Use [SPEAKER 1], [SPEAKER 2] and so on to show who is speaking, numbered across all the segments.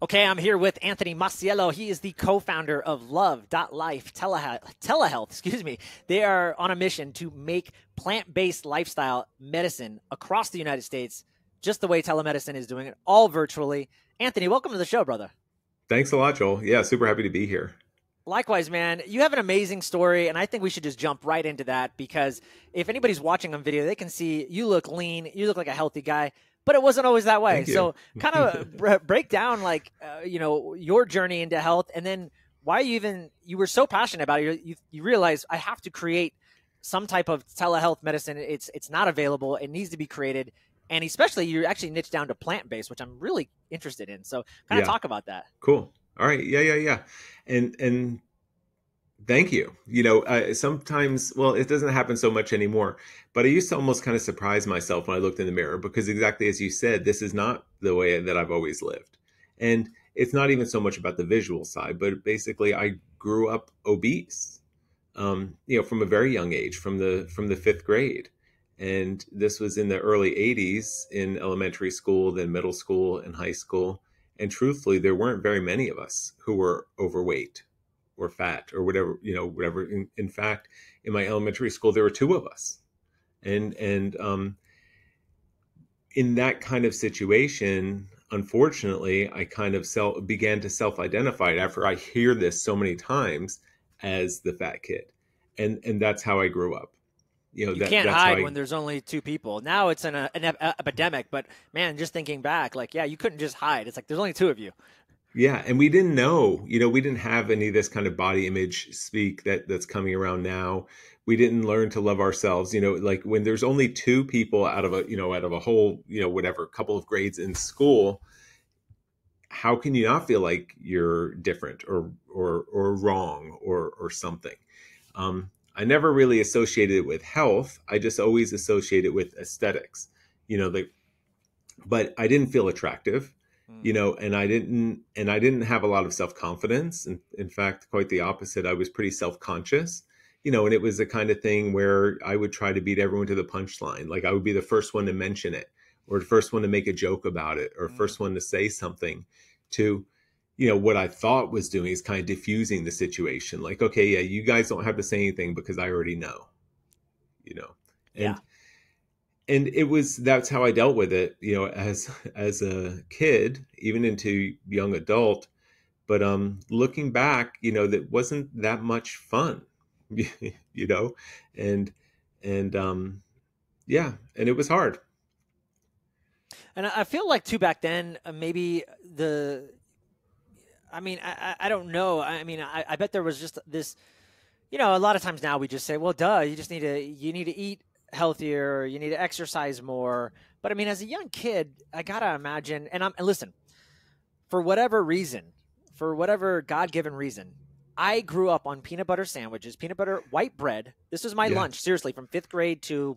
[SPEAKER 1] Okay, I'm here with Anthony Masiello. He is the co-founder of Love.Life telehealth. Excuse me. They are on a mission to make plant-based lifestyle medicine across the United States, just the way telemedicine is doing it, all virtually. Anthony, welcome to the show, brother.
[SPEAKER 2] Thanks a lot, Joel. Yeah, super happy to be here.
[SPEAKER 1] Likewise, man. You have an amazing story, and I think we should just jump right into that because if anybody's watching on video, they can see you look lean, you look like a healthy guy. But it wasn't always that way. So kind of break down your journey into health and then why you were so passionate about it. You realized I have to create some type of telehealth medicine. It's not available. It needs to be created. And especially you're actually niched down to plant-based, which I'm really interested in. So kind of talk about that.
[SPEAKER 2] Cool. All right. Yeah. And thank you. Sometimes, well, it doesn't happen so much anymore, but I used to almost kind of surprise myself when I looked in the mirror because exactly as you said, this is not the way that I've always lived. And it's not even so much about the visual side, but basically I grew up obese, from a very young age, from the fifth grade. And this was in the early 80s in elementary school, then middle school and high school. And truthfully, there weren't very many of us who were overweight or fat or whatever. In fact, in my elementary school, there were two of us. And in that kind of situation, unfortunately, I kind of began to self-identify after I hear this so many times as the fat kid. And that's how I grew up.
[SPEAKER 1] You can't hide when there's only two people. Now it's an epidemic, but man, just thinking back, you couldn't just hide. It's like there's only two of you.
[SPEAKER 2] Yeah, and we didn't know, we didn't have any of this kind of body image speak that's coming around now. We didn't learn to love ourselves, like when there's only two people out of a whole, couple of grades in school, how can you not feel like you're different or wrong or something? I never really associated it with health. I just always associated it with aesthetics, but I didn't feel attractive. And I didn't have a lot of self-confidence. And in fact, quite the opposite. I was pretty self-conscious, and it was the kind of thing where I would try to beat everyone to the punchline. Like I would be the first one to mention it or the first one to make a joke about it or first one to say something to, what I thought was doing is kind of diffusing the situation. Like, okay, yeah, you guys don't have to say anything because I already know, And that's how I dealt with it, as a kid, even into young adult. But looking back, that wasn't that much fun, and it was hard.
[SPEAKER 1] And I feel like too back then, maybe I don't know. I bet there was just this, a lot of times now we just say, well, duh, you need to eat healthier, you need to exercise more. But as a young kid, I gotta imagine, and listen, for whatever God-given reason, I grew up on peanut butter sandwiches, peanut butter, white bread. This was my lunch, seriously, from fifth grade to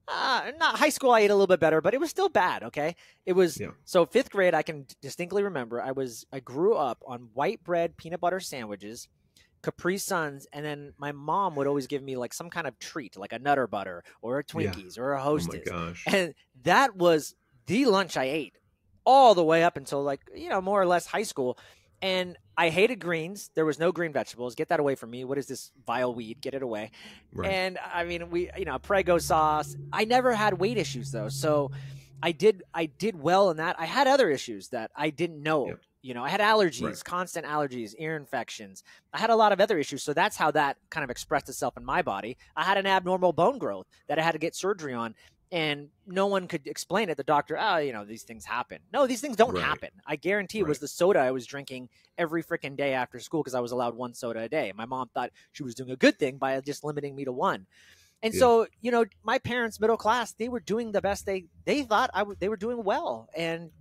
[SPEAKER 1] not high school. I ate a little bit better, but it was still bad. Okay. It was, so fifth grade, I can distinctly remember I grew up on white bread, peanut butter sandwiches, Capri Suns, and then my mom would always give me like some kind of treat, like a Nutter Butter or a Twinkies or a Hostess.
[SPEAKER 2] Oh my gosh.
[SPEAKER 1] And that was the lunch I ate all the way up until more or less high school. And I hated greens. There was no green vegetables. Get that away from me. What is this vile weed? Get it away. Right. And Prego sauce. I never had weight issues though. So I did well in that. I had other issues that I didn't know. Yep. I had allergies, constant allergies, ear infections. I had a lot of other issues. So that's how that kind of expressed itself in my body. I had an abnormal bone growth that I had to get surgery on. And no one could explain it. The doctor, these things happen. No, these things don't happen. I guarantee it was the soda I was drinking every freaking day after school because I was allowed one soda a day. My mom thought she was doing a good thing by just limiting me to one. And so, my parents, middle class, they were doing the best they thought they were doing well. And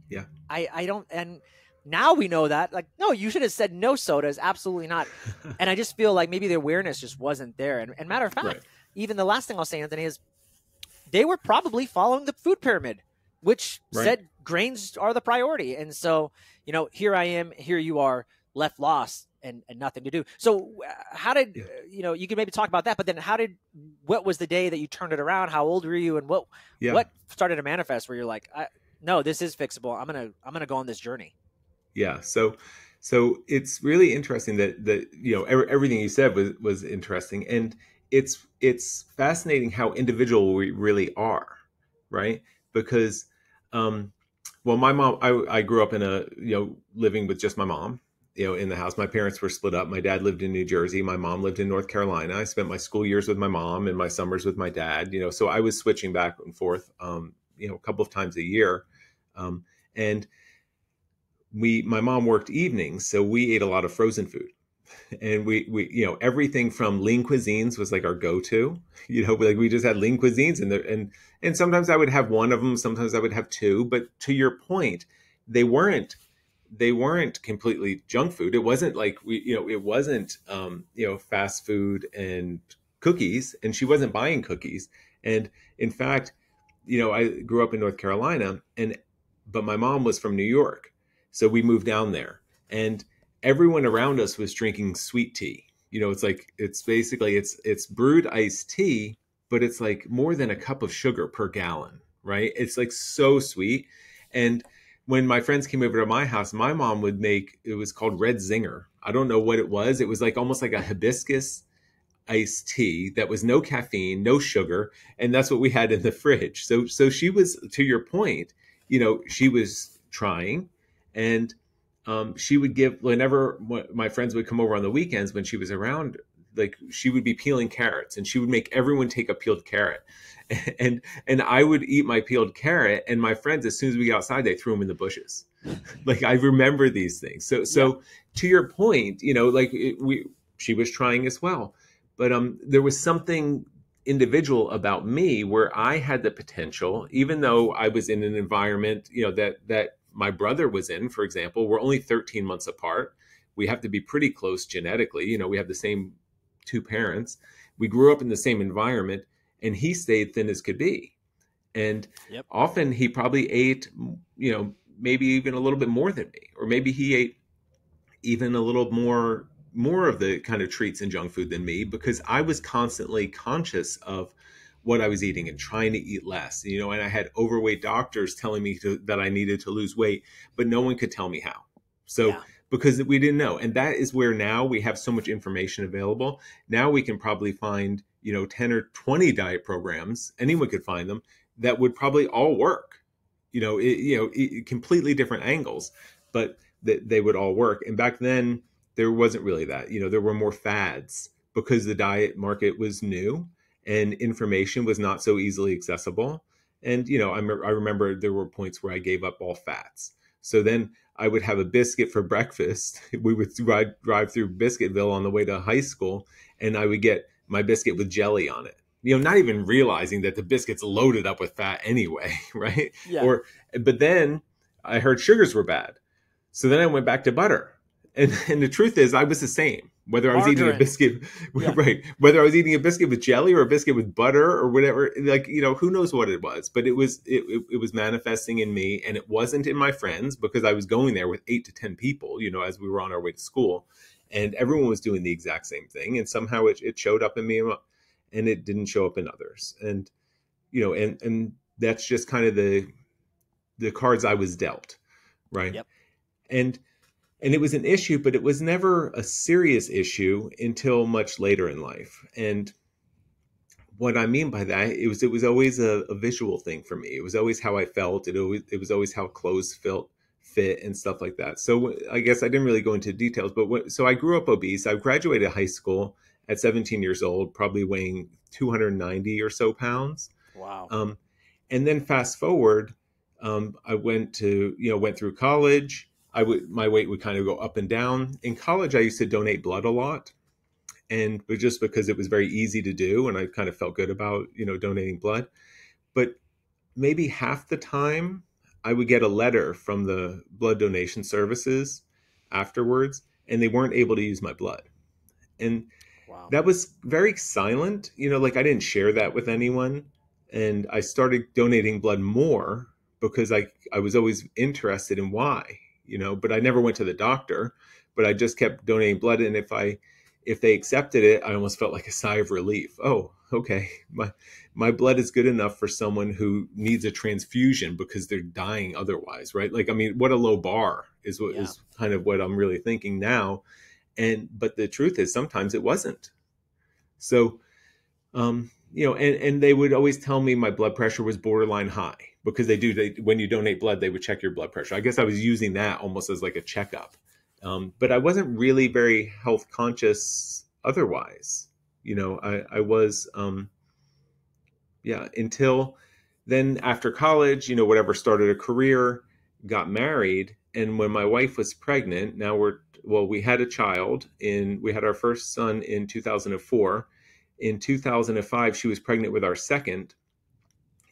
[SPEAKER 1] I don't, and now we know that, no, you should have said no sodas. Absolutely not. And I just feel like maybe the awareness just wasn't there. And matter of fact, even the last thing I'll say, Anthony, is they were probably following the food pyramid, which said grains are the priority. And so, here I am, here you are, left lost and nothing to do. So how did, you could maybe talk about that, but then what was the day that you turned it around? How old were you? And what started to manifest where you're like, no, this is fixable. I'm going to go on this journey.
[SPEAKER 2] Yeah. So it's really interesting that everything you said was interesting, and it's fascinating how individual we really are, right? Because well, my mom, I grew up in living with just my mom, in the house. My parents were split up. My dad lived in New Jersey. My mom lived in North Carolina. I spent my school years with my mom and my summers with my dad, so I was switching back and forth, a couple of times a year. And my mom worked evenings, so we ate a lot of frozen food. And we everything from lean cuisines was like our go-to. Like we just had lean cuisines, and sometimes I would have one of them, sometimes I would have two. But to your point, they weren't completely junk food. It wasn't like it wasn't fast food and cookies, and she wasn't buying cookies. And in fact, I grew up in North Carolina, but my mom was from New York, so we moved down there, and everyone around us was drinking sweet tea. It's basically it's brewed iced tea, but it's like more than a cup of sugar per gallon, right? It's like so sweet. And when my friends came over to my house, my mom would make, it was called Red Zinger. I don't know what it was. It was like almost like a hibiscus iced tea that was no caffeine, no sugar, and that's what we had in the fridge. So she was, to your point, she was trying, and she would give, whenever my friends would come over on the weekends when she was around, like she would be peeling carrots, and she would make everyone take a peeled carrot, and I would eat my peeled carrot, and my friends, as soon as we got outside, they threw them in the bushes. Like I remember these things. So to your point, she was trying as well, but there was something individual about me where I had the potential, even though I was in an environment, that my brother was in, for example. We're only 13 months apart. We have to be pretty close genetically. We have the same two parents. We grew up in the same environment, and he stayed thin as could be. And
[SPEAKER 1] Yep.
[SPEAKER 2] often he probably ate, maybe even a little bit more than me, or maybe he ate even a little more of the kind of treats and junk food than me, because I was constantly conscious of what I was eating and trying to eat less, and I had overweight doctors telling me that I needed to lose weight, but no one could tell me how. So
[SPEAKER 1] Yeah.
[SPEAKER 2] because we didn't know. And that is where now we have so much information available. Now we can probably find, 10 or 20 diet programs, anyone could find them, that would probably all work, completely different angles, but they would all work. And back then there wasn't really that, there were more fads because the diet market was new and information was not so easily accessible. And, I remember there were points where I gave up all fats. So then I would have a biscuit for breakfast. We would drive through Biscuitville on the way to high school, and I would get my biscuit with jelly on it. Not even realizing that the biscuit's loaded up with fat anyway, right?
[SPEAKER 1] Yeah.
[SPEAKER 2] But then I heard sugars were bad. So then I went back to butter. And the truth is, I was the same, whether I was eating a
[SPEAKER 1] Margarine.
[SPEAKER 2] biscuit,
[SPEAKER 1] Yeah.
[SPEAKER 2] right? Whether I was eating a biscuit with jelly or a biscuit with butter or whatever, like, who knows what it was, but it was manifesting in me, and it wasn't in my friends, because I was going there with 8 to 10 people, as we were on our way to school, and everyone was doing the exact same thing. And somehow it showed up in me, and it didn't show up in others. And, and that's just kind of the cards I was dealt. Right.
[SPEAKER 1] Yep.
[SPEAKER 2] And it was an issue, but it was never a serious issue until much later in life. And what I mean by that, it was always a visual thing for me. It was always how I felt. It was always how clothes fit and stuff like that. So I guess I didn't really go into details, but so I grew up obese. I graduated high school at 17 years old, probably weighing 290 or so pounds.
[SPEAKER 1] Wow.
[SPEAKER 2] And then fast forward, I went through college. My weight would kind of go up and down. In college, I used to donate blood a lot, but just because it was very easy to do, and I kind of felt good about, donating blood. But maybe half the time I would get a letter from the blood donation services afterwards, and they weren't able to use my blood. And
[SPEAKER 1] Wow.
[SPEAKER 2] that was very silent, like I didn't share that with anyone. And I started donating blood more because I was always interested in why, but I never went to the doctor, but I just kept donating blood. And if they accepted it, I almost felt like a sigh of relief. Oh, okay. My blood is good enough for someone who needs a transfusion because they're dying otherwise, right? Like, I mean, what a low bar is what
[SPEAKER 1] Yeah.
[SPEAKER 2] is kind of what I'm really thinking now. But the truth is sometimes it wasn't. So, and they would always tell me my blood pressure was borderline high because when you donate blood, they would check your blood pressure. I guess I was using that almost as like a checkup. But I wasn't really very health conscious otherwise. I was, until then after college, whatever, started a career, got married. And when my wife was pregnant, we had a child we had our first son in 2004. In 2005, she was pregnant with our second.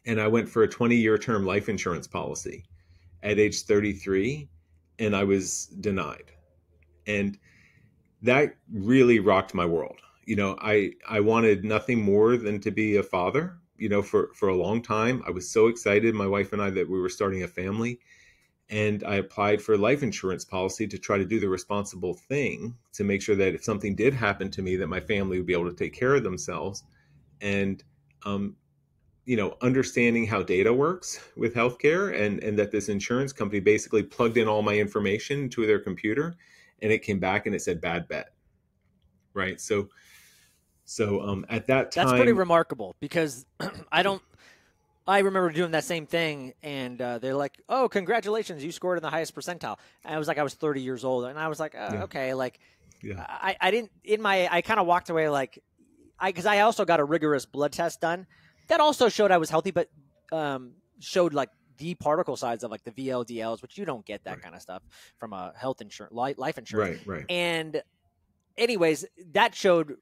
[SPEAKER 2] And I went for a 20-year term life insurance policy at age 33, and I was denied. And that really rocked my world. I wanted nothing more than to be a father, for a long time. I was so excited, my wife and I, that we were starting a family. And I applied for a life insurance policy to try to do the responsible thing to make sure that if something did happen to me, that my family would be able to take care of themselves. And, understanding how data works with healthcare, and that this insurance company basically plugged in all my information into their computer, and it came back and it said bad bet. Right. So at that
[SPEAKER 1] That's pretty
[SPEAKER 2] time,
[SPEAKER 1] remarkable because I remember doing that same thing, and they're like, "Oh, congratulations, you scored in the highest percentile." And I was 30 years old, and I was like,
[SPEAKER 2] yeah,
[SPEAKER 1] "Okay." Like,
[SPEAKER 2] yeah,
[SPEAKER 1] I didn't I kind of walked away like, because I also got a rigorous blood test done that also showed I was healthy, but showed like the particle size of like the VLDLs, which you don't get that
[SPEAKER 2] right,
[SPEAKER 1] kind of stuff from a health insurance, life insurance.
[SPEAKER 2] right, right.
[SPEAKER 1] And anyways, that showed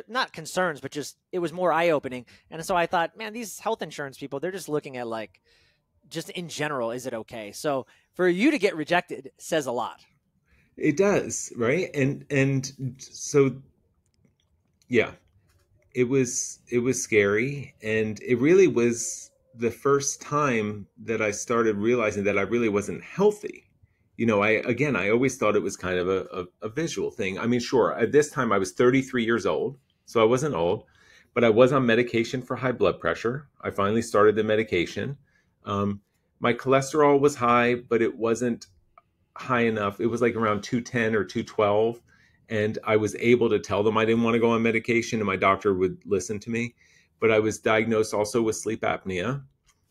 [SPEAKER 1] not concerns, but just it was more eye opening. And so I thought, man, these health insurance people, they're just looking at like, just in general, is it okay? So for you to get rejected says a lot.
[SPEAKER 2] It does, right? And so yeah, it was scary, and it really was the first time that I started realizing that I really wasn't healthy. I always thought it was kind of a visual thing. I mean, sure, at this time I was 33 years old, so I wasn't old, but I was on medication for high blood pressure. I finally started the medication. My cholesterol was high, but it wasn't high enough. It was like around 210 or 212. And I was able to tell them I didn't want to go on medication, and my doctor would listen to me. But I was diagnosed also with sleep apnea.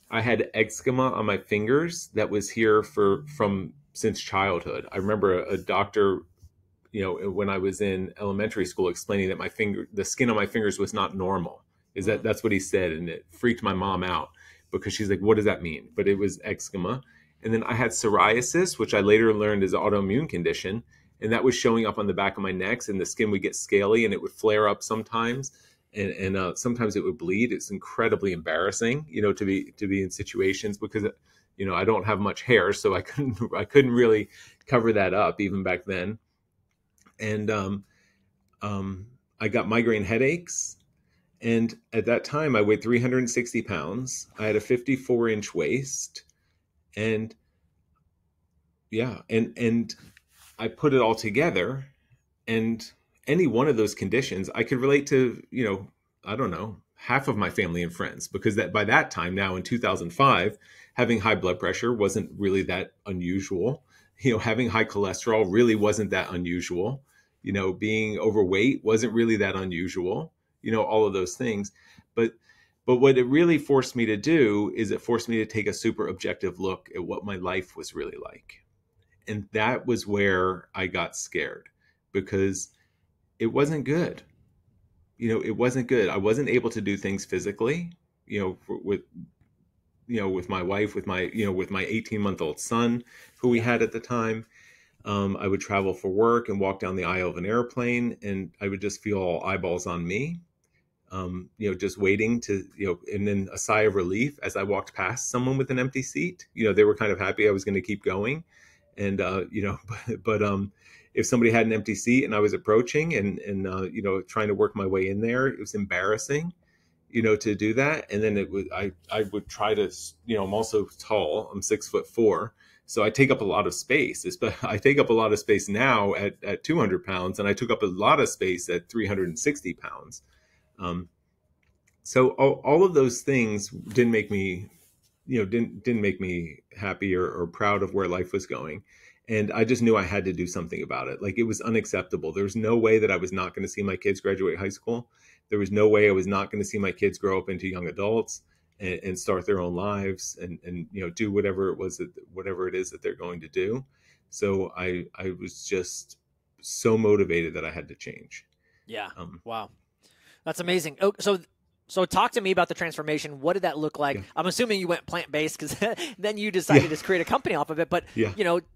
[SPEAKER 2] I had eczema on my fingers that was here from since childhood. I remember a doctor, when I was in elementary school, explaining that the skin on my fingers was not normal. That's what he said, and it freaked my mom out because she's like, "What does that mean?" But it was eczema. And then I had psoriasis, which I later learned is an autoimmune condition, and that was showing up on the back of my necks, and the skin would get scaly, and it would flare up sometimes, and sometimes it would bleed. It's incredibly embarrassing, to be in situations because, I don't have much hair, so I couldn't really cover that up even back then. And I got migraine headaches. And at that time, I weighed 360 pounds. I had a 54-inch waist. And yeah, and I put it all together. And any one of those conditions, I could relate to, I don't know, half of my family and friends, because that by that time now in 2005, having high blood pressure wasn't really that unusual. Having high cholesterol really wasn't that unusual. Being overweight wasn't really that unusual. All of those things. But what it really forced me to do is it forced me to take a super objective look at what my life was really like. And that was where I got scared because it wasn't good. It wasn't good. I wasn't able to do things physically, with my wife, with my 18-month-old son who we
[SPEAKER 1] Yeah.
[SPEAKER 2] had at the time. I would travel for work and walk down the aisle of an airplane, and I would just feel all eyeballs on me. Just waiting to, and then a sigh of relief as I walked past someone with an empty seat. They were kind of happy I was going to keep going. And, but if somebody had an empty seat and I was approaching and trying to work my way in there, it was embarrassing, to do that. And then I would try to, I'm also tall, I'm 6'4", So I take up a lot of space. I take up a lot of space now at 200 pounds, and I took up a lot of space at 360 pounds. Um, so all of those things didn't make me, didn't make me happy or proud of where life was going. And I just knew I had to do something about it. Like, it was unacceptable. There was no way that I was not going to see my kids graduate high school. There was no way I was not going to see my kids grow up into young adults and start their own lives and do whatever it is that they're going to do. So I was just so motivated that I had to change.
[SPEAKER 1] Yeah. Wow. That's amazing. Oh, so talk to me about the transformation. What did that look like?
[SPEAKER 2] Yeah.
[SPEAKER 1] I'm assuming you went plant-based because then you decided to create a company off of it. But,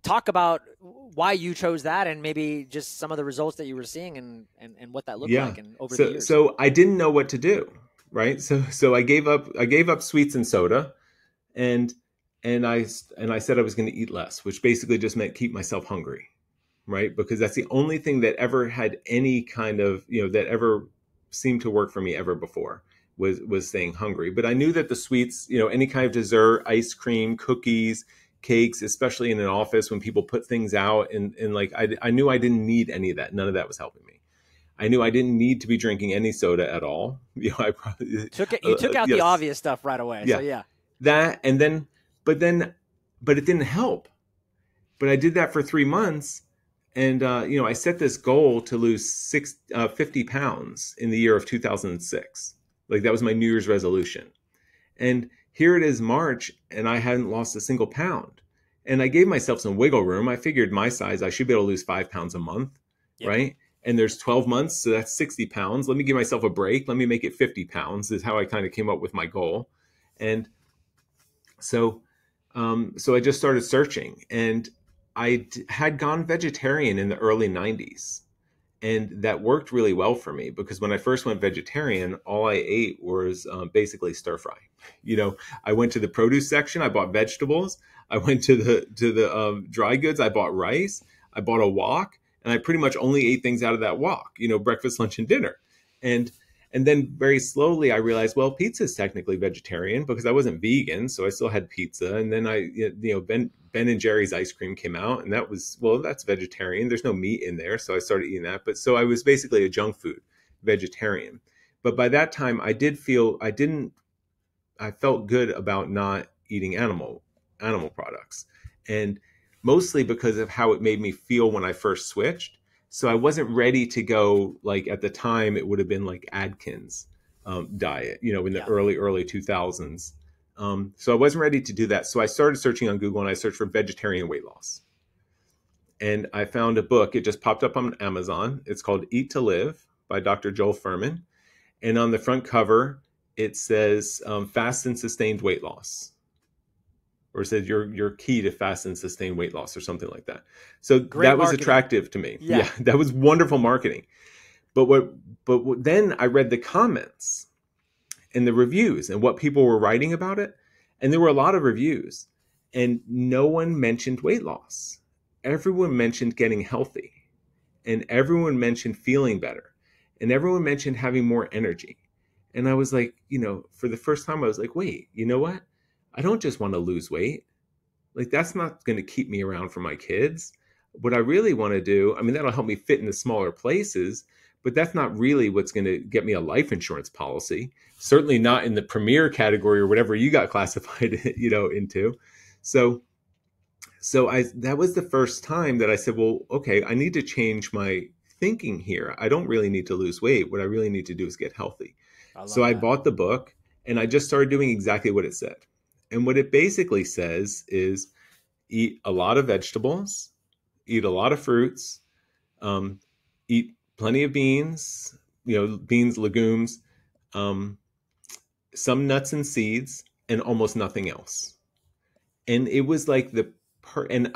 [SPEAKER 1] talk about why you chose that and maybe just some of the results that you were seeing and what that looked like and over the years.
[SPEAKER 2] So I didn't know what to do, right? So I gave up sweets and soda, and I said I was going to eat less, which basically just meant keep myself hungry, right? Because that's the only thing that ever had any kind of, that ever seemed to work for me ever before. Was staying hungry. But I knew that the sweets, any kind of dessert, ice cream, cookies, cakes, especially in an office when people put things out, and like I knew I didn't need any of that. None of that was helping me. I knew I didn't need to be drinking any soda at all. I probably
[SPEAKER 1] you took out the obvious stuff right away.
[SPEAKER 2] Yeah.
[SPEAKER 1] So yeah.
[SPEAKER 2] That, and then but it didn't help. But I did that for 3 months. And, I set this goal to lose 50 pounds in the year of 2006. Like, that was my New Year's resolution. And here it is March, and I hadn't lost a single pound. And I gave myself some wiggle room. I figured my size, I should be able to lose 5 pounds a month, right? And there's 12 months, so that's 60 pounds. Let me give myself a break. Let me make it 50 pounds is how I kind of came up with my goal. And so I just started searching. And I had gone vegetarian in the early 90s. And that worked really well for me because when I first went vegetarian, all I ate was basically stir fry. I went to the produce section. I bought vegetables. I went to the dry goods. I bought rice. I bought a wok, and I pretty much only ate things out of that wok. Breakfast, lunch, and dinner. And then very slowly I realized, well, pizza is technically vegetarian because I wasn't vegan, so I still had pizza. And then Ben and Jerry's ice cream came out, and that was, well, that's vegetarian. There's no meat in there, so I started eating that. But so I was basically a junk food vegetarian. But by that time, I felt good about not eating animal products, and mostly because of how it made me feel when I first switched. So I wasn't ready to go, like, at the time it would have been like Atkins diet, in the early 2000s. So I wasn't ready to do that. So I started searching on Google, and I searched for vegetarian weight loss. And I found a book. It just popped up on Amazon. It's called Eat to Live by Dr. Joel Fuhrman. And on the front cover, it says fast and sustained weight loss. Or it says your key to fast and sustained weight loss or something like that. So
[SPEAKER 1] Great
[SPEAKER 2] that was
[SPEAKER 1] marketing.
[SPEAKER 2] attractive to me. Yeah, that was wonderful marketing. But then I read the comments and the reviews and what people were writing about it. And there were a lot of reviews, and no one mentioned weight loss. Everyone mentioned getting healthy, and everyone mentioned feeling better, and everyone mentioned having more energy. And I was like, for the first time, I was like, wait, you know what? I don't just want to lose weight. Like, that's not going to keep me around for my kids. What I really want to do, that'll help me fit in the smaller places, but that's not really what's going to get me a life insurance policy. Certainly not in the premier category or whatever you got classified, into. So that was the first time that I said, well, okay, I need to change my thinking here. I don't really need to lose weight. What I really need to do is get healthy. So I bought the book, and I just started doing exactly what it said. And what it basically says is eat a lot of vegetables, eat a lot of fruits, eat plenty of beans, beans, legumes, some nuts and seeds, and almost nothing else. And it was like and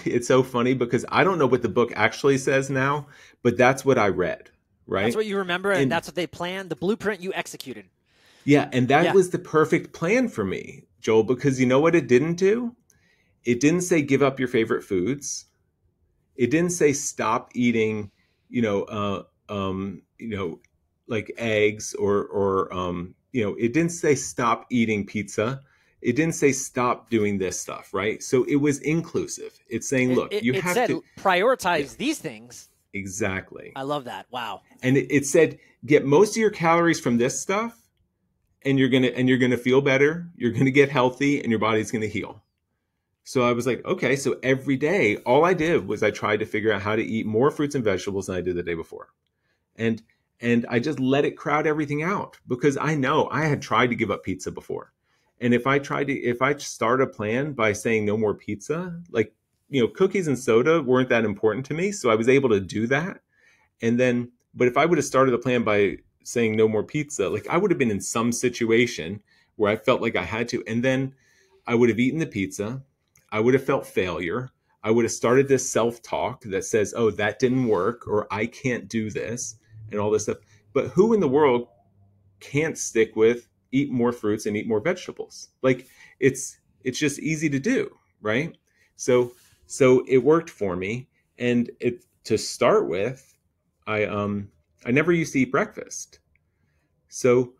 [SPEAKER 2] it's so funny because I don't know what the book actually says now, but that's what I read, right?
[SPEAKER 1] That's what you remember, and that's what they planned, the blueprint you executed.
[SPEAKER 2] Yeah, and that was the perfect plan for me, Joel, because you know what it didn't do? It didn't say give up your favorite foods. It didn't say stop eating, like eggs or it didn't say stop eating pizza. It didn't say stop doing this stuff, right? So it was inclusive. It's saying,
[SPEAKER 1] It,
[SPEAKER 2] look,
[SPEAKER 1] it,
[SPEAKER 2] you
[SPEAKER 1] it
[SPEAKER 2] have
[SPEAKER 1] said
[SPEAKER 2] to, yeah,
[SPEAKER 1] prioritize these things.
[SPEAKER 2] exactly.
[SPEAKER 1] I love that. Wow.
[SPEAKER 2] And it said, get most of your calories from this stuff, and you're gonna feel better. You're gonna get healthy, and your body's gonna heal. So I was like, okay. So every day, all I did was I tried to figure out how to eat more fruits and vegetables than I did the day before, and and I just let it crowd everything out because I know I had tried to give up pizza before, and if I start a plan by saying no more pizza, like, cookies and soda weren't that important to me, so I was able to do that. And then, but if I would have started the plan by saying no more pizza, like I would have been in some situation where I felt like I had to. And then I would have eaten the pizza. I would have felt failure. I would have started this self talk that says, oh, that didn't work, or I can't do this, and all this stuff. But who in the world can't stick with eat more fruits and eat more vegetables? Like it's just easy to do, right? So it worked for me. And it to start with, I never used to eat breakfast. So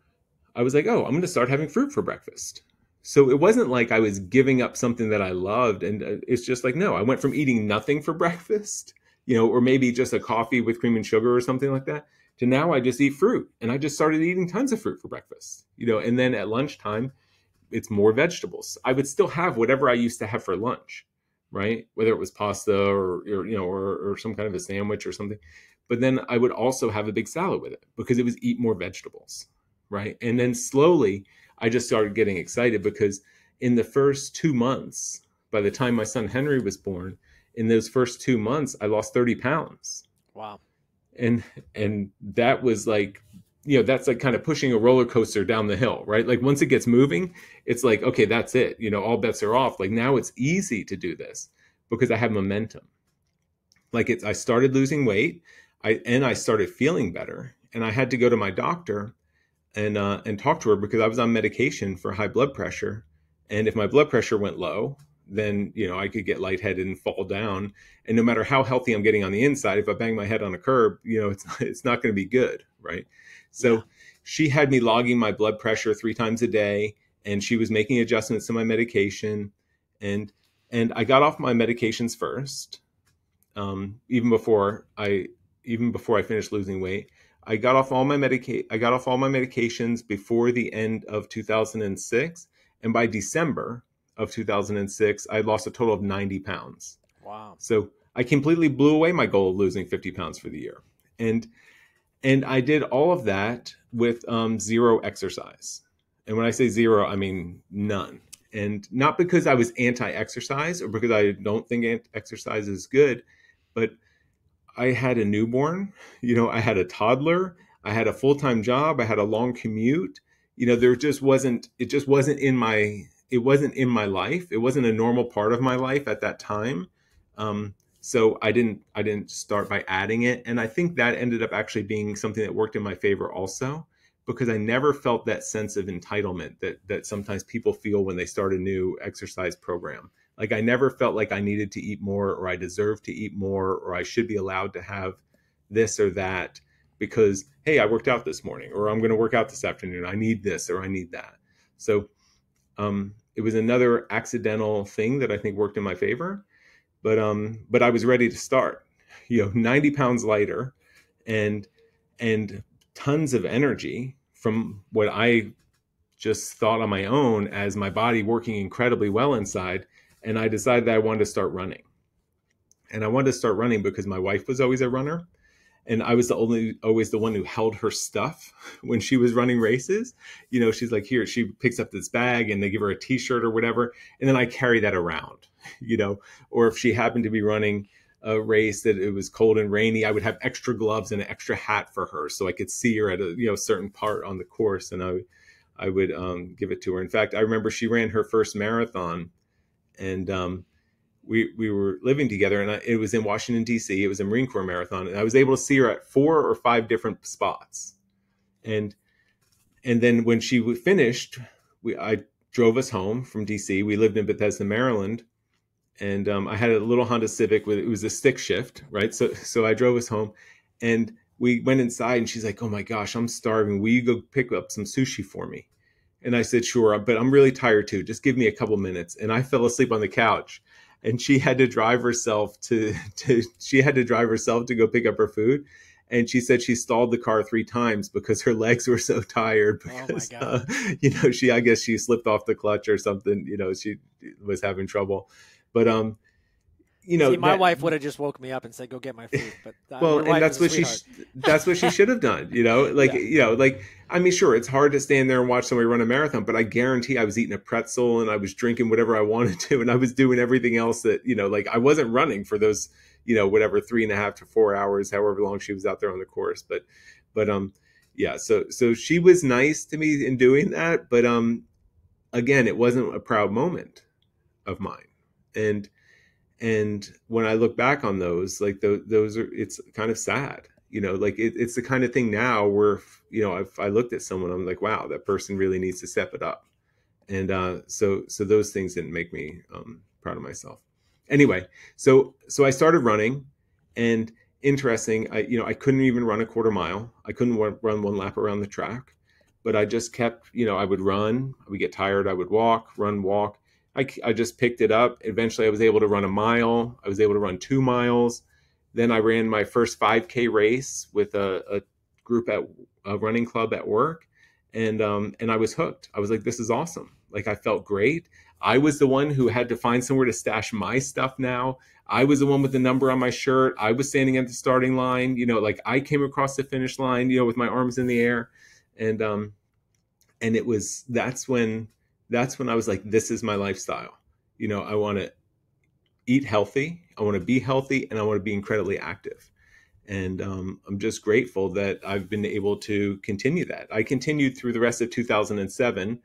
[SPEAKER 2] I was like, oh, I'm going to start having fruit for breakfast. So it wasn't like I was giving up something that I loved. And it's just like, no, I went from eating nothing for breakfast, or maybe just a coffee with cream and sugar or something like that, to now I just eat fruit. And I just started eating tons of fruit for breakfast, and then at lunchtime, it's more vegetables. I would still have whatever I used to have for lunch, right? Whether it was pasta or some kind of a sandwich or something. But then I would also have a big salad with it because it was eat more vegetables, right? And then slowly I just started getting excited because in the first 2 months, by the time my son Henry was born, in those first 2 months, I lost 30 pounds.
[SPEAKER 1] Wow.
[SPEAKER 2] And that was like, that's like kind of pushing a roller coaster down the hill, right? Like once it gets moving, it's like, okay, that's it. All bets are off. Like now it's easy to do this because I have momentum. Like I started losing weight, I started feeling better, and I had to go to my doctor and talk to her because I was on medication for high blood pressure, and if my blood pressure went low, then I could get lightheaded and fall down. And no matter how healthy I'm getting on the inside, if I bang my head on a curb, it's not going to be good, right?
[SPEAKER 1] Yeah.
[SPEAKER 2] So she had me logging my blood pressure 3 times a day, and she was making adjustments to my medication, and I got off my medications first, even before I finished losing weight. I got off all my medications before the end of 2006, and by December of 2006, I lost a total of 90 pounds.
[SPEAKER 1] Wow.
[SPEAKER 2] So I completely blew away my goal of losing 50 pounds for the year. And I did all of that with zero exercise. And when I say zero, I mean none. And not because I was anti-exercise or because I don't think exercise is good, but I had a newborn, I had a toddler, I had a full-time job, I had a long commute. It just wasn't in my life. It wasn't a normal part of my life at that time. So I didn't start by adding it. And I think that ended up actually being something that worked in my favor also, because I never felt that sense of entitlement that sometimes people feel when they start a new exercise program. Like I never felt like I needed to eat more, or I deserved to eat more, or I should be allowed to have this or that because, hey, I worked out this morning, or I'm going to work out this afternoon. I need this or I need that. So it was another accidental thing that I think worked in my favor. But I was ready to start. 90 pounds lighter, and tons of energy from what I just thought on my own as my body working incredibly well inside. And I decided that I wanted to start running. And I wanted to start running because my wife was always a runner. And I was always the one who held her stuff when she was running races. She's like, here, she picks up this bag and they give her a t-shirt or whatever. And then I carry that around, or if she happened to be running a race that it was cold and rainy, I would have extra gloves and an extra hat for her so I could see her at a certain part on the course. And I would give it to her. In fact, I remember she ran her first marathon, and we were living together, and it was in Washington, D.C. It was a Marine Corps marathon, and I was able to see her at 4 or 5 different spots. And then when she finished, I drove us home from D.C. We lived in Bethesda, Maryland, and I had a little Honda Civic it was a stick shift, right? So I drove us home, and we went inside, and she's like, "Oh my gosh, I'm starving. Will you go pick up some sushi for me?" And I said, sure, but I'm really tired too. Just give me a couple minutes. And I fell asleep on the couch. And she had to drive herself to go pick up her food. And she said she stalled the car 3 times because her legs were so tired
[SPEAKER 1] Oh my
[SPEAKER 2] because,
[SPEAKER 1] God.
[SPEAKER 2] I guess she slipped off the clutch or something, she was having trouble. But,
[SPEAKER 1] See, my
[SPEAKER 2] that,
[SPEAKER 1] wife would have just woke me up and said, "Go get my food." But
[SPEAKER 2] well,
[SPEAKER 1] your
[SPEAKER 2] and
[SPEAKER 1] wife is a sweetheart.
[SPEAKER 2] that's what she should have done, like,
[SPEAKER 1] Yeah.
[SPEAKER 2] I mean, sure, it's hard to stand there and watch somebody run a marathon, but I guarantee I was eating a pretzel and I was drinking whatever I wanted to, and I was doing everything else that, like I wasn't running for those, whatever 3.5 to 4 hours, however long she was out there on the course. But yeah, so she was nice to me in doing that, but again, it wasn't a proud moment of mine. And when I look back on those, like those are, it's kind of sad, like it's the kind of thing now where, if I looked at someone, I'm like, wow, that person really needs to step it up. And so those things didn't make me proud of myself. Anyway, so I started running, and interesting, I couldn't even run a quarter mile. I couldn't run one lap around the track, but I just kept, I would run, I would get tired, I would walk, run, walk. I just picked it up. Eventually, I was able to run a mile. I was able to run 2 miles. Then I ran my first 5K race with a group at a running club at work, and I was hooked. I was like, this is awesome. Like, I felt great. I was the one who had to find somewhere to stash my stuff now. I was the one with the number on my shirt. I was standing at the starting line. Like I came across the finish line, with my arms in the air, and it was that's when I was like, this is my lifestyle. I want to eat healthy, I want to be healthy, and I want to be incredibly active. And I'm just grateful that I've been able to continue that. I continued through the rest of 2007.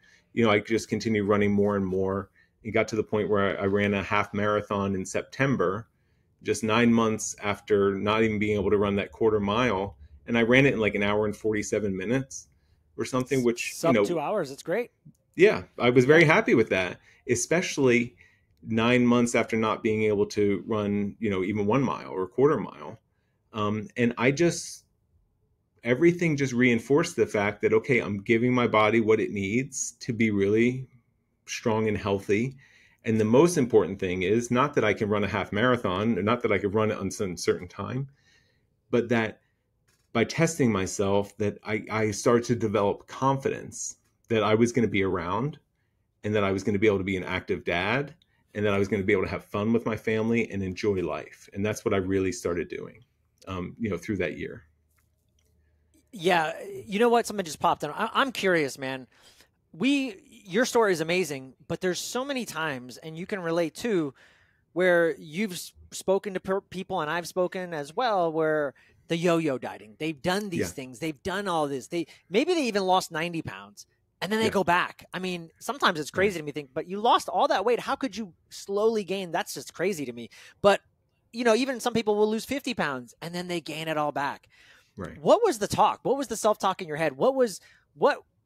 [SPEAKER 2] I just continued running more and more. It got to the point where I ran a half marathon in September, just 9 months after not even being able to run that quarter mile. And I ran it in like an hour and 47 minutes or something, which,
[SPEAKER 1] Sub 2 hours. It's great.
[SPEAKER 2] yeah, I was
[SPEAKER 1] Yeah.
[SPEAKER 2] very happy with that, especially 9 months after not being able to run, even 1 mile or a quarter mile. And everything just reinforced the fact that, okay, I'm giving my body what it needs to be really strong and healthy. And the most important thing is not that I can run a half marathon, or not that I could run it on some certain time, but that by testing myself, that I started to develop confidence that I was going to be around, and that I was going to be able to be an active dad, and that I was going to be able to have fun with my family and enjoy life. And that's what I really started doing, through that year.
[SPEAKER 1] Yeah. You know what? Something just popped in. I'm curious, man. Your story is amazing, but there's so many times, and you can relate too, where you've spoken to people, and I've spoken as well, where the yo-yo dieting, they've done these
[SPEAKER 2] Yeah.
[SPEAKER 1] things, they've done all this, maybe they even lost 90 pounds, and then they
[SPEAKER 2] Yeah.
[SPEAKER 1] go back. I mean, sometimes it's
[SPEAKER 2] Right.
[SPEAKER 1] crazy to me, think, but you lost all that weight, how could you slowly gain? That's just crazy to me. But even some people will lose 50 pounds and then they gain it all back.
[SPEAKER 2] Right.
[SPEAKER 1] What was the talk? What was the self-talk in your head?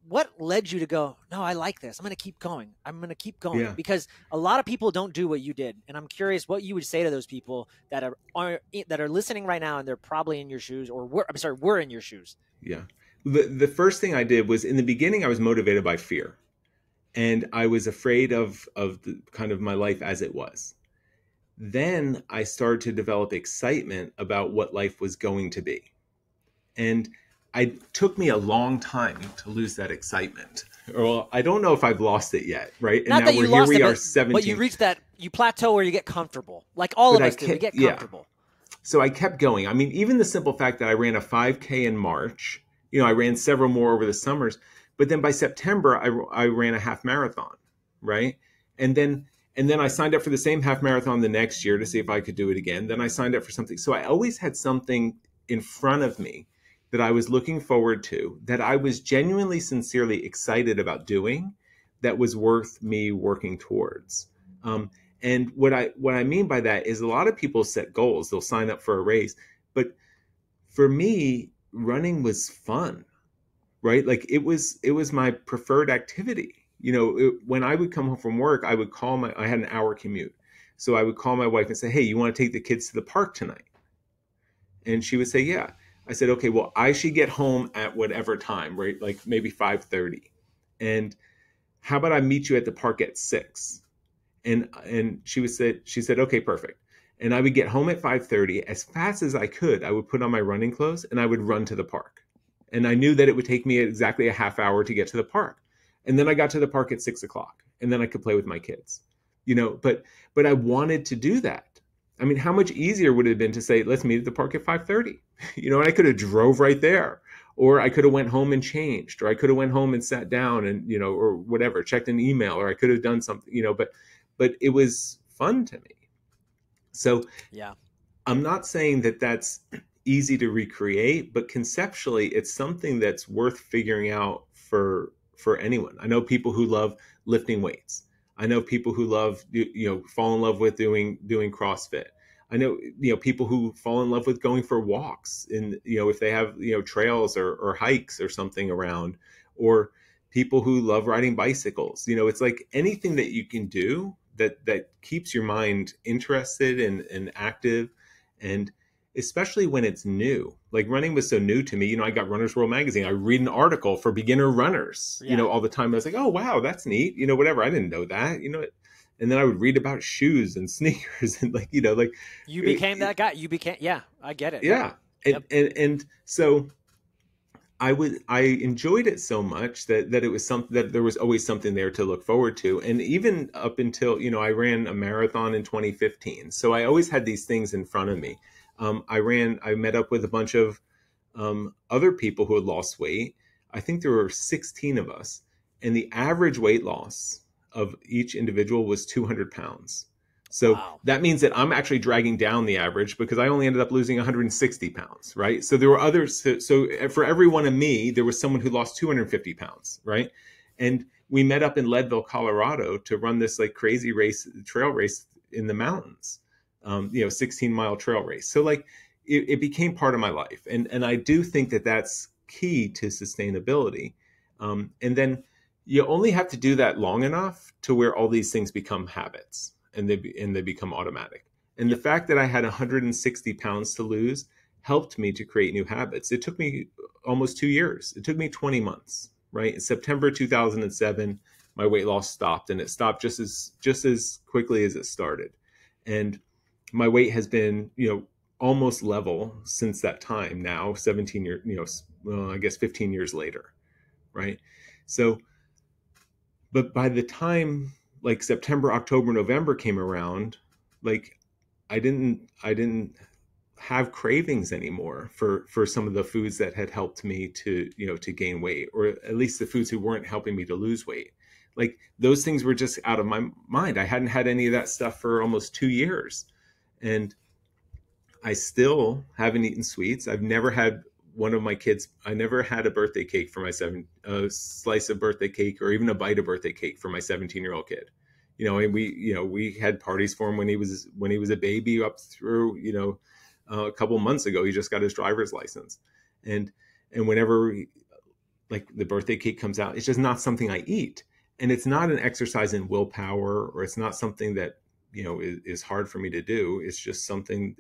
[SPEAKER 1] What led you to go, no, I like this, I'm going to keep going,
[SPEAKER 2] Yeah.
[SPEAKER 1] because a lot of people don't do what you did, and I'm curious what you would say to those people that are listening right now, and they're probably in your shoes, or were in your shoes.
[SPEAKER 2] Yeah. The first thing I did was, in the beginning, I was motivated by fear, and I was afraid of the kind of my life as it was. Then I started to develop excitement about what life was going to be. And it took me a long time to lose that excitement. Well, I don't know if I've lost it yet, right? And
[SPEAKER 1] Not
[SPEAKER 2] now
[SPEAKER 1] that you
[SPEAKER 2] here
[SPEAKER 1] lost
[SPEAKER 2] we
[SPEAKER 1] it,
[SPEAKER 2] are,
[SPEAKER 1] but
[SPEAKER 2] 17.
[SPEAKER 1] you reach that, you plateau where you get comfortable, like all
[SPEAKER 2] But
[SPEAKER 1] of
[SPEAKER 2] I
[SPEAKER 1] us do. We
[SPEAKER 2] kept,
[SPEAKER 1] get
[SPEAKER 2] yeah.
[SPEAKER 1] comfortable.
[SPEAKER 2] So I kept going. I mean, even the simple fact that I ran a 5K in March, I ran several more over the summers, but then by September, I ran a half marathon, right? And then I signed up for the same half marathon the next year to see if I could do it again. Then I signed up for something. So I always had something in front of me that I was looking forward to, that I was genuinely, sincerely excited about doing, that was worth me working towards. And what I mean by that is, a lot of people set goals. They'll sign up for a race, but for me, running was fun, right? Like it was my preferred activity. When I would come home from work, I had an hour commute. So I would call my wife and say, hey, you want to take the kids to the park tonight? And she would say, yeah. I said, okay, well, I should get home at whatever time, right? Like maybe 5:30. And How about I meet you at the park at 6? And she said, okay, perfect. And I would get home at 5:30 as fast as I could. I would put on my running clothes and I would run to the park. And I knew that it would take me exactly a half hour to get to the park. And then I got to the park at 6 o'clock, and then I could play with my kids, but I wanted to do that. I mean, how much easier would it have been to say, let's meet at the park at 5:30? And I could have drove right there, or I could have went home and changed, or I could have went home and sat down and, or whatever, checked an email, or I could have done something, but it was fun to me. So
[SPEAKER 1] Yeah.
[SPEAKER 2] I'm not saying that that's easy to recreate, but conceptually, it's something that's worth figuring out for anyone. I know people who love lifting weights. I know people who love, fall in love with doing CrossFit. I know, people who fall in love with going for walks, and, if they have, trails or hikes or something around, or people who love riding bicycles. It's like anything that you can do that keeps your mind interested and active, and especially when it's new. Like running was so new to me. I got Runner's World magazine. I read an article for beginner runners, all the time. I was like, oh, wow, that's neat. Whatever. I didn't know that, and then I would reid about shoes and sneakers and
[SPEAKER 1] you became that guy. Yeah, I get it.
[SPEAKER 2] Yeah.
[SPEAKER 1] Yep.
[SPEAKER 2] And so I enjoyed it so much that it was something that there was always something there to look forward to. And even up until, I ran a marathon in 2015. So I always had these things in front of me. I met up with a bunch of other people who had lost weight. I think there were 16 of us, and the average weight loss of each individual was 200 pounds. So
[SPEAKER 1] Wow.
[SPEAKER 2] that means that I'm actually dragging down the average, because I only ended up losing 160 pounds, right? So there were others. So for every one of me, there was someone who lost 250 pounds, right? And we met up in Leadville, Colorado to run this crazy trail race in the mountains, 16-mile trail race. So it became part of my life. And I do think that that's key to sustainability. And then you only have to do that long enough to where all these things become habits, and they become automatic. And the fact that I had 160 pounds to lose helped me to create new habits. It took me almost 2 years. It took me 20 months, right? In September 2007, my weight loss stopped, and it stopped just as quickly as it started. And my weight has been, almost level since that time now, 17 years, I guess 15 years later, right? So, but by the time September, October, November came around, I didn't have cravings anymore for some of the foods that had helped me to gain weight, or at least the foods who weren't helping me to lose weight. Those things were just out of my mind. I hadn't had any of that stuff for almost 2 years, and I still haven't eaten sweets. I've never had I never had a birthday cake for a slice of birthday cake, or even a bite of birthday cake for my 17-year-old kid. And we had parties for him when he was a baby, up through, a couple months ago. He just got his driver's license. And whenever the birthday cake comes out, it's just not something I eat. And it's not an exercise in willpower, or it's not something that, is hard for me to do. It's just something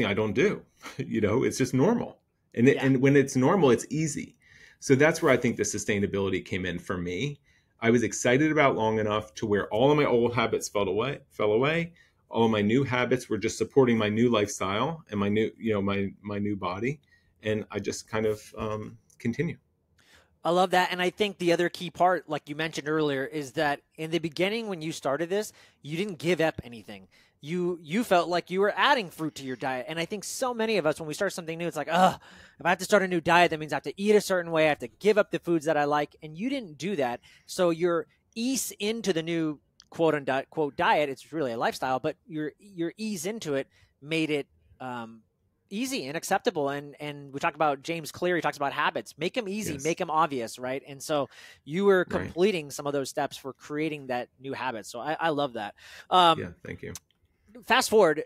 [SPEAKER 2] I don't do. It's just normal. And when it's normal, it's easy. So that's where I think the sustainability came in for me. I was excited about long enough to where all of my old habits fell away. All of my new habits were just supporting my new lifestyle and my new, my new body. And I just kind of continue.
[SPEAKER 1] I love that. And I think the other key part, like you mentioned earlier, is that in the beginning, when you started this, you didn't give up anything. You felt like you were adding fruit to your diet. And I think so many of us, when we start something new, it's like, if I have to start a new diet, that means I have to eat a certain way. I have to give up the foods that I like. And you didn't do that. So your ease into the new quote unquote diet, it's really a lifestyle, but your ease into it made it easy and acceptable. And we talk about James Clear. He talks about habits. Make them easy,
[SPEAKER 2] Yes.
[SPEAKER 1] make them obvious, right? And so you were
[SPEAKER 2] Right.
[SPEAKER 1] completing some of those steps for creating that new habit. So I love that.
[SPEAKER 2] Yeah, thank you.
[SPEAKER 1] Fast forward,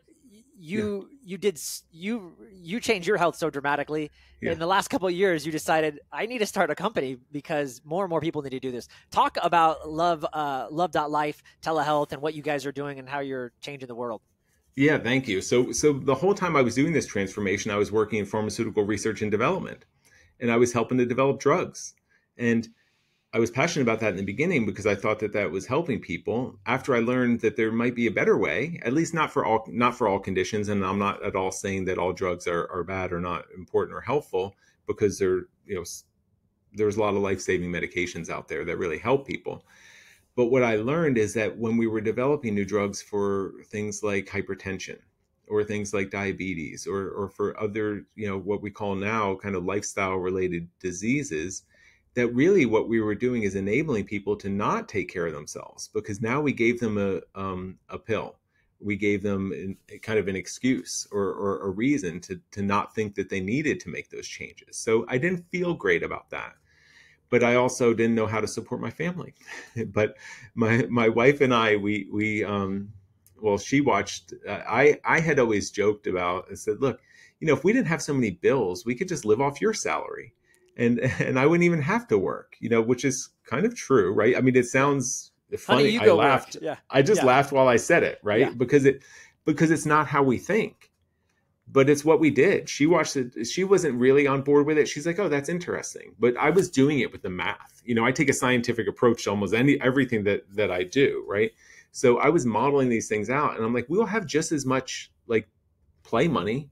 [SPEAKER 1] you changed your health so dramatically.
[SPEAKER 2] Yeah.
[SPEAKER 1] In the last couple of years, you decided I need to start a company because more and more people need to do this. Talk about Love.Life, telehealth, and what you guys are doing and how you're changing the world.
[SPEAKER 2] Yeah, thank you. So the whole time I was doing this transformation, I was working in pharmaceutical research and development, and I was helping to develop drugs. And I was passionate about that in the beginning because I thought that that was helping people. After I learned that there might be a better way, at least not for all conditions, and I'm not at all saying that all drugs are bad or not important or helpful, because there's a lot of life-saving medications out there that really help people. But what I learned is that when we were developing new drugs for things like hypertension or things like diabetes, or for other, what we call now kind of lifestyle related diseases, that really what we were doing is enabling people to not take care of themselves, because now we gave them a pill. We gave them kind of an excuse or a reason to not think that they needed to make those changes. So I didn't feel great about that, but I also didn't know how to support my family. But my wife and I, well, she watched. I had always joked about and said, look, if we didn't have so many bills, we could just live off your salary, and I wouldn't even have to work. Which is kind of true, right? I mean, it sounds
[SPEAKER 1] Honey,
[SPEAKER 2] funny.
[SPEAKER 1] you
[SPEAKER 2] I
[SPEAKER 1] go work.
[SPEAKER 2] laughed.
[SPEAKER 1] Yeah.
[SPEAKER 2] I just
[SPEAKER 1] Yeah.
[SPEAKER 2] laughed while I said it,
[SPEAKER 1] Yeah.
[SPEAKER 2] right? Because it's not how we think, but it's what we did. She watched it. She wasn't really on board with it. She's like, oh, that's interesting. But I was doing it with the math. I take a scientific approach to almost everything that I do, right? So I was modeling these things out, and I'm like, we'll have just as much like play money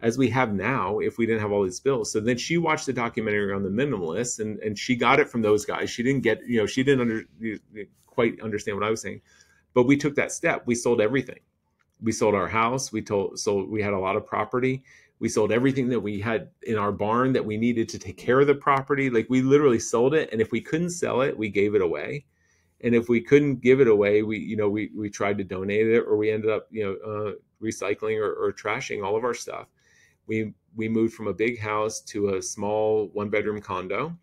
[SPEAKER 2] as we have now if we didn't have all these bills. So then she watched the documentary on the minimalists, and she got it from those guys. She didn't get, she didn't quite understand what I was saying, but we took that step. We sold everything. We sold our house. We had a lot of property. We sold everything that we had in our barn that we needed to take care of the property. Like, we literally sold it. And if we couldn't sell it, we gave it away. And if we couldn't give it away, we tried to donate it, or we ended up, recycling or trashing all of our stuff. We moved from a big house to a small 1-bedroom condo.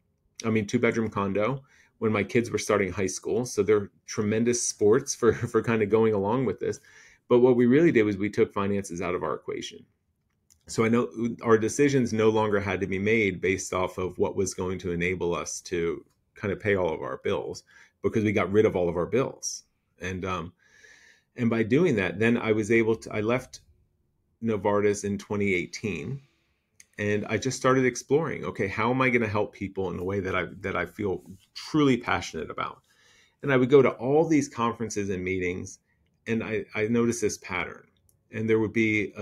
[SPEAKER 2] I mean, 2-bedroom condo, when my kids were starting high school. So they're tremendous sports for kind of going along with this. But what we really did was we took finances out of our equation. So I know our decisions no longer had to be made based off of what was going to enable us to kind of pay all of our bills, because we got rid of all of our bills. And by doing that, then I left Novartis in 2018, and I just started exploring, okay, how am I going to help people in a way that I feel truly passionate about? And I would go to all these conferences and meetings, and I noticed this pattern. And there would be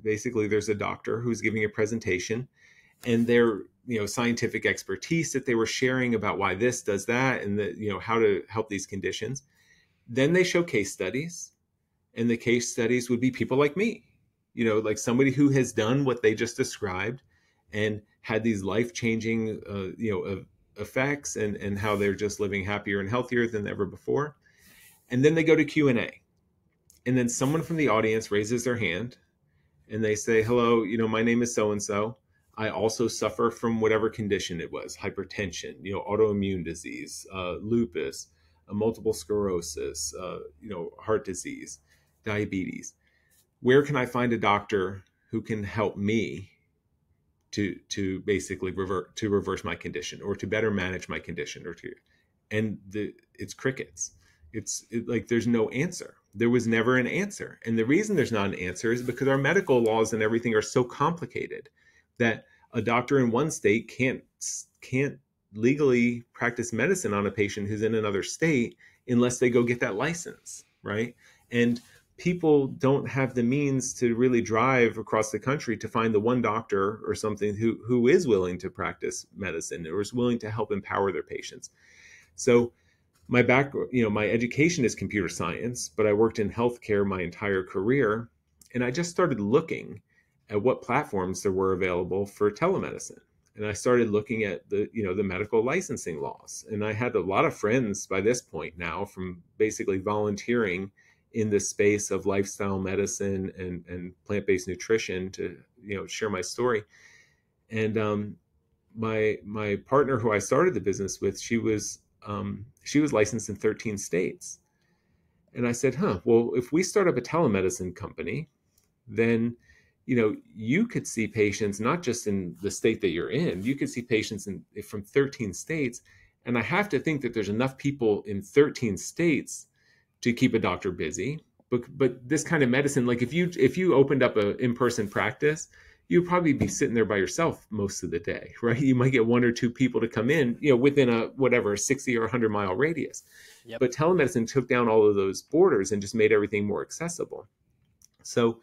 [SPEAKER 2] basically there's a doctor who's giving a presentation, and their scientific expertise that they were sharing about why this does that, and how to help these conditions. Then they show case studies, and the case studies would be people like me, like somebody who has done what they just described and had these life-changing effects, and how they're just living happier and healthier than ever before. And then they go to Q&A, and then someone from the audience raises their hand, and they say, hello, my name is so and so. I also suffer from whatever condition it was: hypertension, autoimmune disease, lupus, multiple sclerosis, heart disease, diabetes. Where can I find a doctor who can help me to basically reverse my condition, or to better manage my condition, it's crickets. Like there's no answer. There was never an answer. And the reason there's not an answer is because our medical laws and everything are so complicated that a doctor in one state can't legally practice medicine on a patient who's in another state unless they go get that license, right? And people don't have the means to really drive across the country to find the one doctor or something who is willing to practice medicine or is willing to help empower their patients. So my my education is computer science, but I worked in healthcare my entire career. And I just started looking at what platforms there were available for telemedicine. And I started looking at the medical licensing laws. And I had a lot of friends by this point now, from basically volunteering in the space of lifestyle medicine and plant-based nutrition, to share my story. And my partner, who I started the business with, she was licensed in 13 states. And I said, well, if we start up a telemedicine company, then you could see patients not just in the state that you're in, you could see patients from 13 states. And I have to think that there's enough people in 13 states to keep a doctor busy. But this kind of medicine, like if you opened up an in-person practice, you'd probably be sitting there by yourself most of the day, right? You might get one or two people to come in, within a whatever 60 or 100-mile radius.
[SPEAKER 1] Yep.
[SPEAKER 2] But telemedicine took down all of those borders and just made everything more accessible. So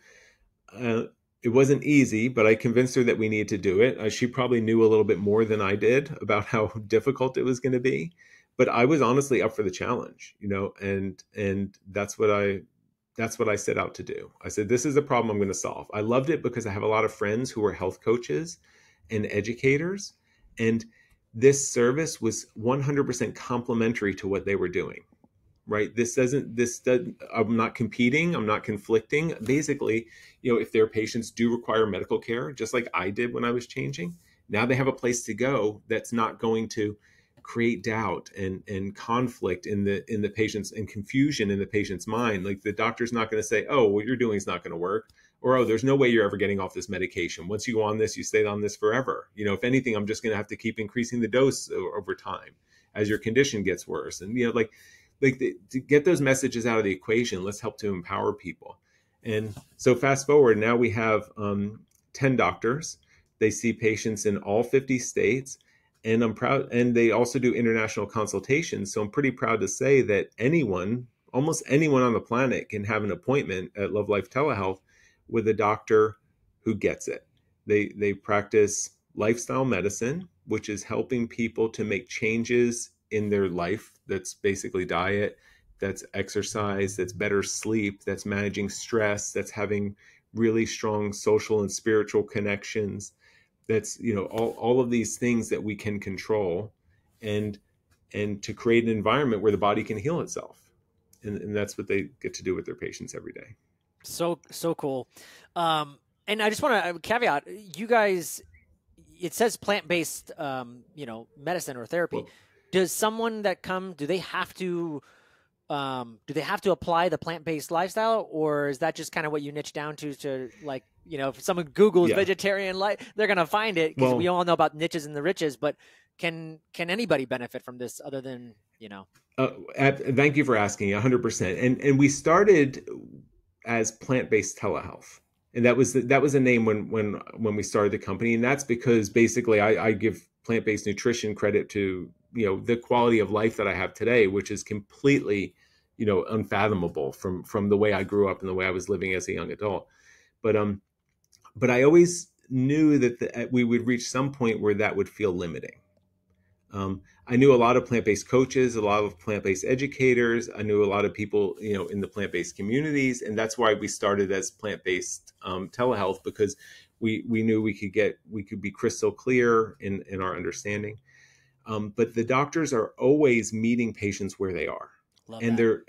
[SPEAKER 2] uh, it wasn't easy, but I convinced her that we needed to do it. She probably knew a little bit more than I did about how difficult it was going to be, but I was honestly up for the challenge, and that's what I set out to do. I said, this is a problem I'm going to solve. I loved it because I have a lot of friends who are health coaches and educators, and this service was 100% complementary to what they were doing. Right? I'm not competing, I'm not conflicting. Basically, if their patients do require medical care, just like I did when I was changing, now they have a place to go that's not going to create doubt and conflict in the patient's and confusion in the patient's mind. Like, the doctor's not going to say, oh, what you're doing is not going to work, or, oh, there's no way you're ever getting off this medication. Once you go on this, you stay on this forever. If anything, I'm just going to have to keep increasing the dose over time as your condition gets worse. And to get those messages out of the equation, let's help to empower people. And so fast forward, now we have 10 doctors. They see patients in all 50 states, and I'm proud. And they also do international consultations. So I'm pretty proud to say that almost anyone on the planet can have an appointment at Love.Life Telehealth with a doctor who gets it. They practice lifestyle medicine, which is helping people to make changes in their life. That's basically diet, that's exercise, that's better sleep, that's managing stress, that's having really strong social and spiritual connections. That's, all of these things that we can control, and to create an environment where the body can heal itself. And that's what they get to do with their patients every day.
[SPEAKER 1] So cool. And I just want to caveat, you guys, it says plant-based, medicine or therapy.
[SPEAKER 2] Well,
[SPEAKER 1] Does someone that do they have to apply the plant-based lifestyle, or is that just kind of what you niche down to like, if someone Googles
[SPEAKER 2] yeah.
[SPEAKER 1] vegetarian life, they're going to find it, because we
[SPEAKER 2] Well,
[SPEAKER 1] all know about niches and the riches, but can anybody benefit from this other than,
[SPEAKER 2] thank you for asking. 100%. And we started as plant-based telehealth, and that was a name when we started the company, and that's because basically I give plant-based nutrition credit to the quality of life that I have today, which is completely unfathomable from the way I grew up and the way I was living as a young adult. But I always knew that we would reach some point where that would feel limiting. I knew a lot of plant-based coaches, a lot of plant-based educators. I knew a lot of people, in the plant-based communities, and that's why we started as plant-based telehealth, because we knew we could be crystal clear in our understanding. But the doctors are always meeting patients where they are,
[SPEAKER 1] Love
[SPEAKER 2] and
[SPEAKER 1] that.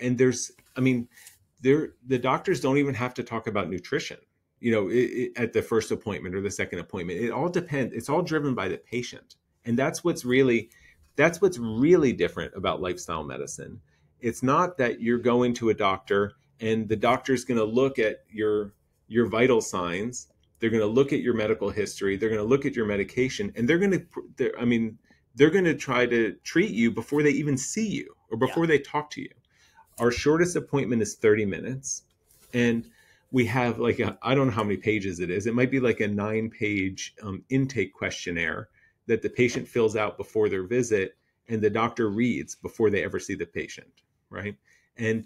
[SPEAKER 2] the doctors don't even have to talk about nutrition, at the first appointment or the second appointment. It all depends. It's all driven by the patient. And that's what's really different about lifestyle medicine. It's not that you're going to a doctor and the doctor's going to look at your vital signs. They're going to look at your medical history. They're going to look at your medication, and they're going to try to treat you before they even see you or before they talk to you. Our shortest appointment is 30 minutes. And we have I don't know how many pages it is. It might be like a 9-page intake questionnaire that the patient fills out before their visit, and the doctor reads before they ever see the patient, right? And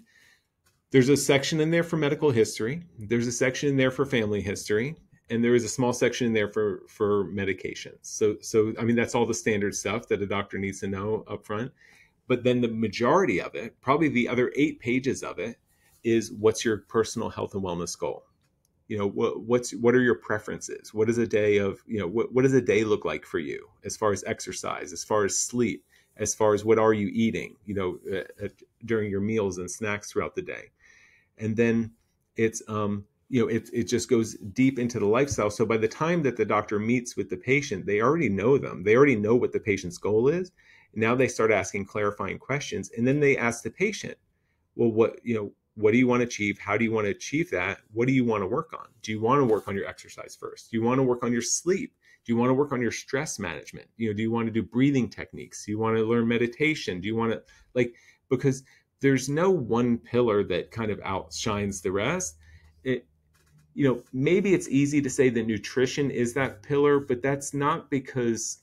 [SPEAKER 2] there's a section in there for medical history. There's a section in there for family history, and there is a small section in there for medications. So that's all the standard stuff that a doctor needs to know up front. But then the majority of it, probably the other 8 pages of it, is what's your personal health and wellness goal? What are your preferences? What is a day what does a day look like for you, as far as exercise, as far as sleep, as far as what are you eating, during your meals and snacks throughout the day? And then it's it just goes deep into the lifestyle. So by the time that the doctor meets with the patient, they already know them. They already know what the patient's goal is. Now they start asking clarifying questions, and then they ask the patient, well, what do you want to achieve? How do you want to achieve that? What do you want to work on? Do you want to work on your exercise first? Do you want to work on your sleep? Do you want to work on your stress management? Do you want to do breathing techniques? Do you want to learn meditation? Do you want to because there's no one pillar that kind of outshines the rest. maybe it's easy to say that nutrition is that pillar, but that's not because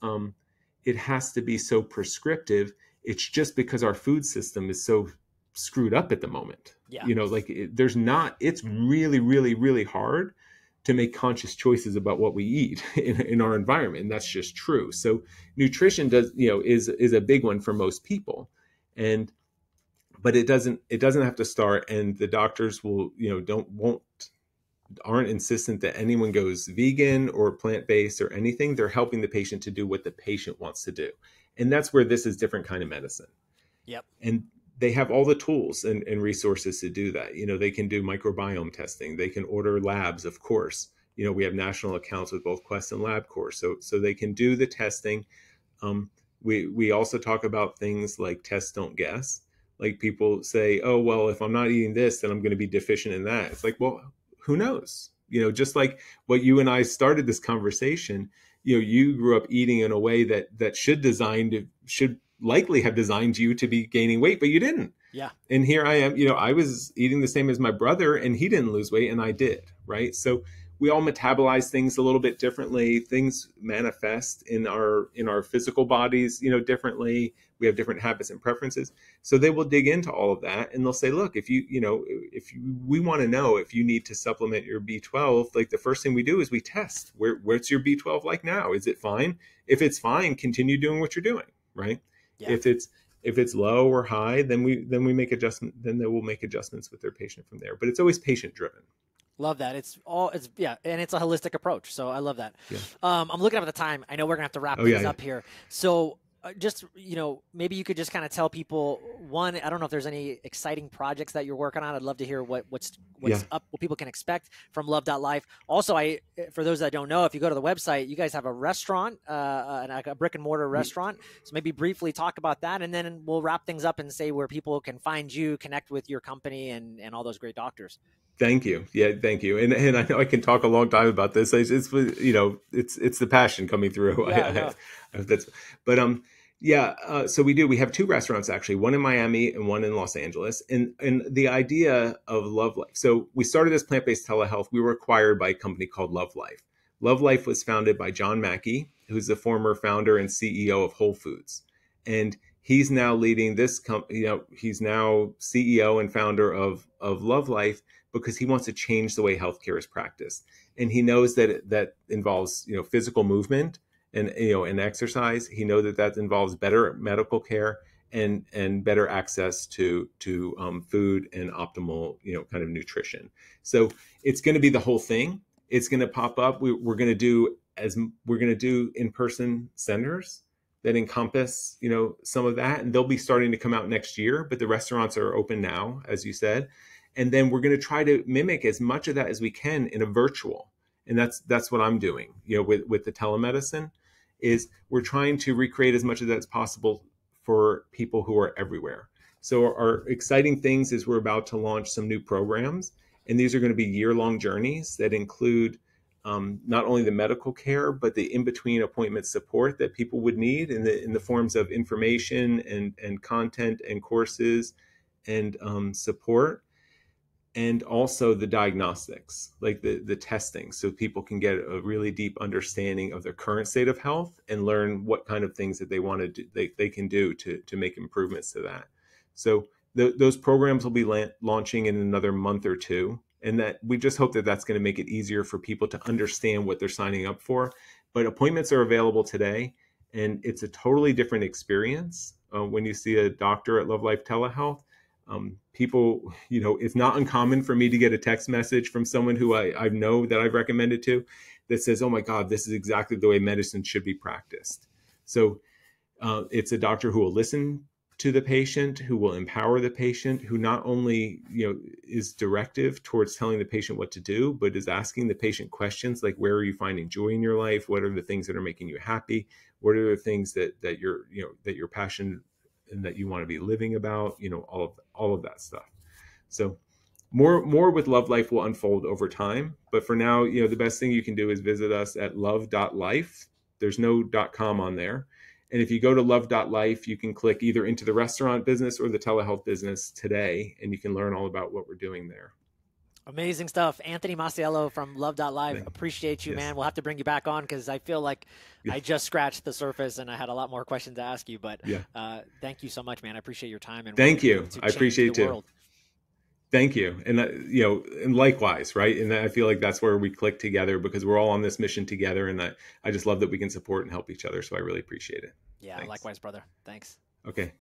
[SPEAKER 2] it has to be so prescriptive. It's just because our food system is so screwed up at the moment.
[SPEAKER 1] Yeah.
[SPEAKER 2] There's not, it's really, really, really hard to make conscious choices about what we eat in our environment. And that's just true. So nutrition is a big one for most people. But it doesn't have to start, and the doctors aren't insistent that anyone goes vegan or plant-based or anything. They're helping the patient to do what the patient wants to do. And that's where this is different kind of medicine.
[SPEAKER 1] Yep.
[SPEAKER 2] And they have all the tools and resources to do that. They can do microbiome testing. They can order labs, of course. We have national accounts with both Quest and LabCorp. So they can do the testing. We also talk about things like test, don't guess. Like people say, oh, well, if I'm not eating this, then I'm going to be deficient in that. It's like, well, who knows? Just like what you and I started this conversation, you grew up eating in a way that should likely have designed you to be gaining weight, but you didn't.
[SPEAKER 1] Yeah.
[SPEAKER 2] And here I am, I was eating the same as my brother and he didn't lose weight and I did, right? So we all metabolize things a little bit differently. Things manifest in our physical bodies, differently. We have different habits and preferences. So they will dig into all of that and they'll say, look, we want to know if you need to supplement your B12, like the first thing we do is we test where's your B12 like now? Is it fine? If it's fine, continue doing what you're doing, right?
[SPEAKER 1] Yeah.
[SPEAKER 2] If it's low or high, then we make adjustment. Then they will make adjustments with their patient from there. But it's always patient driven.
[SPEAKER 1] Love that. And it's a holistic approach. So I love that.
[SPEAKER 2] Yeah.
[SPEAKER 1] I'm looking up at the time. I know we're gonna have to wrap things up here. So just, maybe you could just kind of tell people, one, I don't know if there's any exciting projects that you're working on. I'd love to hear what's up, what people can expect from Love.Life. Also, for those that don't know, if you go to the website, you guys have a restaurant, a brick and mortar restaurant. So maybe briefly talk about that, and then we'll wrap things up and say where people can find you, connect with your company, and all those great doctors.
[SPEAKER 2] Thank you. Yeah, thank you. And I know I can talk a long time about this. It's the passion coming through.
[SPEAKER 1] Yeah,
[SPEAKER 2] So we have two restaurants actually, one in Miami and one in Los Angeles. And the idea of Love.Life. So we started this plant-based telehealth. We were acquired by a company called Love.Life. Love.Life was founded by John Mackey, who's the former founder and CEO of Whole Foods. And he's now leading this company. He's now CEO and founder of Love.Life, because he wants to change the way healthcare is practiced. And he knows that involves, physical movement and exercise. He knows that involves better medical care and better access to food and optimal, kind of nutrition. So it's going to be the whole thing. It's going to pop up. We're going to do in-person centers that encompass, some of that. And they'll be starting to come out next year, but the restaurants are open now, as you said. And then we're going to try to mimic as much of that as we can in a virtual. And that's what I'm doing, with the telemedicine, is we're trying to recreate as much of that as possible for people who are everywhere. So our exciting things is we're about to launch some new programs, and these are going to be year-long journeys that include not only the medical care, but the in-between appointment support that people would need in the forms of information and content and courses and support. And also the diagnostics, like the testing, so people can get a really deep understanding of their current state of health and learn what kind of things that they want to do, they can do to make improvements to that. So those programs will be launching in another month or two. And that we just hope that that's going to make it easier for people to understand what they're signing up for. But appointments are available today, and it's a totally different experience when you see a doctor at Love.Life Telehealth. People, it's not uncommon for me to get a text message from someone who I know that I've recommended to that says, oh my God, this is exactly the way medicine should be practiced. So it's a doctor who will listen to the patient, who will empower the patient, who not only, is directive towards telling the patient what to do, but is asking the patient questions like, where are you finding joy in your life? What are the things that are making you happy? What are the things that you're passionate and that you want to be living about, all of that stuff. So more with Love.Life will unfold over time. But for now, the best thing you can do is visit us at love.life. There's no .com on there. And if you go to love.life, you can click either into the restaurant business or the telehealth business today, and you can learn all about what we're doing there.
[SPEAKER 1] Amazing stuff. Anthony Masiello from Love.Life. Appreciate you,
[SPEAKER 2] Yes.
[SPEAKER 1] man. We'll have to bring you back on because I feel like
[SPEAKER 2] Yeah.
[SPEAKER 1] I just scratched the surface and I had a lot more questions to ask you. But
[SPEAKER 2] Yeah.
[SPEAKER 1] thank you so much, man. I appreciate your time and what
[SPEAKER 2] Thank
[SPEAKER 1] you're doing
[SPEAKER 2] you.
[SPEAKER 1] to
[SPEAKER 2] I
[SPEAKER 1] change
[SPEAKER 2] appreciate
[SPEAKER 1] the
[SPEAKER 2] it too.
[SPEAKER 1] world.
[SPEAKER 2] Thank you. And, and likewise, right? And I feel like that's where we click together because we're all on this mission together. And I just love that we can support and help each other. So I really appreciate it.
[SPEAKER 1] Yeah,
[SPEAKER 2] Thanks.
[SPEAKER 1] likewise, brother. Thanks.
[SPEAKER 2] Okay.